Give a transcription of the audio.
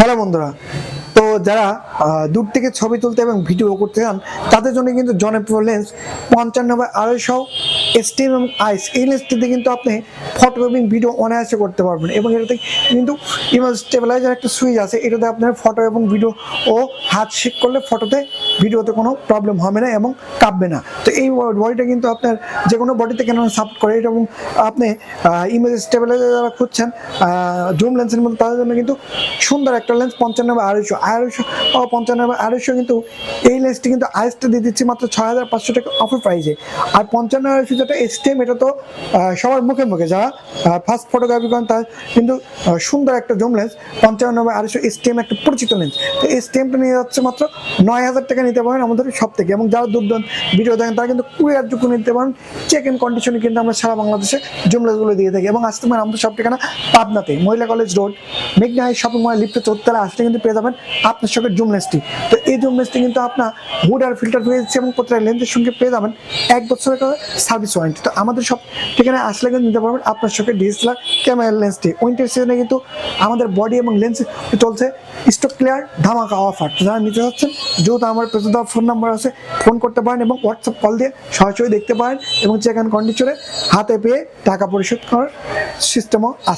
Hello বন্ধুরা, তো যারা দূর থেকে ছবি তুলতে এবং ভিডিও করতে চান তাদের জন্য কিন্তু জনপ্রিয় লেন্স 55/250 এসটিএম এবং আইস, এই লেন্সটিতে কিন্তু আপনি ফটো এবং ভিডিও অনায়াসে করতে পারবেন এবং এটাতে কিন্তু ইমেজ স্টেবিলাইজার একটা সুইচ আছে, এটাতে আপনার ফটো এবং ভিডিও ও হাত শেক করলে ফটোতে ভিডিওতে কোনো প্রবলেম হবে না এবং কাঁপবে না। তো এই বডিটা কিন্তু আপনার যে কোনো বডিতে কেন সাপোর্ট করে এটা, এবং আপনি ইমেজ স্টেবিলাইজার যারা খুঁজছেন জুম লেন্সের মধ্যে তাদের জন্য কিন্তু সুন্দর একটা লেন্স 55/250 কিন্তু এই লেন্সটি কিন্তু আইসটা দিয়ে দিচ্ছি মাত্র 6500 টাকা অফার প্রাইসে। আর 55/250 যেটা এসটিএম, এটা তো সবার মুখে মুখে যারা ফার্স্ট ফটোগ্রাফি করেন তার কিন্তু সুন্দর একটা জুম লেন্স 55/250 এসটিএম একটা পরিচিত লেন্স। তো এসটিএমটা নিয়ে যাচ্ছে মাত্র 9000 টাকা নিতে পারেন আমাদের সব থেকে, এবং যারা দুর্দান্ত ভিডিও দেখেন তারা কিন্তু কুরিয়ারযোগ্য নিতে পারেন। চেক ইন কন্ডিশনে কিন্তু আমরা সারা বাংলাদেশে জুম লেন্সগুলো দিয়ে থাকি এবং আসতে পারেন আমাদের সব ঠিকানা পাবনাতে মহিলা কলেজ রোড মেঘনা হাই শপিং মল লিফটে 4 আসলে কিন্তু পেয়ে যাবেন আপনার সঙ্গে জুম লেন্সটি। তো এই জুম লেন্সটি কিন্তু আপনার হুড আর ফিল্টার পেয়ে যাচ্ছে এবং প্রত্যেকটা লেন্সের সঙ্গে পেয়ে যাবেন 1 বছরের সার্ভিস ওয়ারেন্টি। তো আমাদের সব ঠিকানায় আসলে কিন্তু নিতে পারবেন আপনার সঙ্গে ডিএসএলআর ক্যামেরা লেন্সটি। উইন্টার সিজনে কিন্তু আমাদের বডি এবং লেন্স চলছে স্টক ক্লিয়ার ধামাকা অফার। যারা নিতে চাচ্ছেন যেহেতু আমার পেছনে দেওয়া ফোন নাম্বার আছে, ফোন করতে পারেন এবং হোয়াটসঅ্যাপ কল দিয়ে সরাসরি দেখতে পারেন এবং চেক ইন কন্ডিশনে হাতে পেয়ে টাকা পরিশোধ করার সিস্টেমও আছে।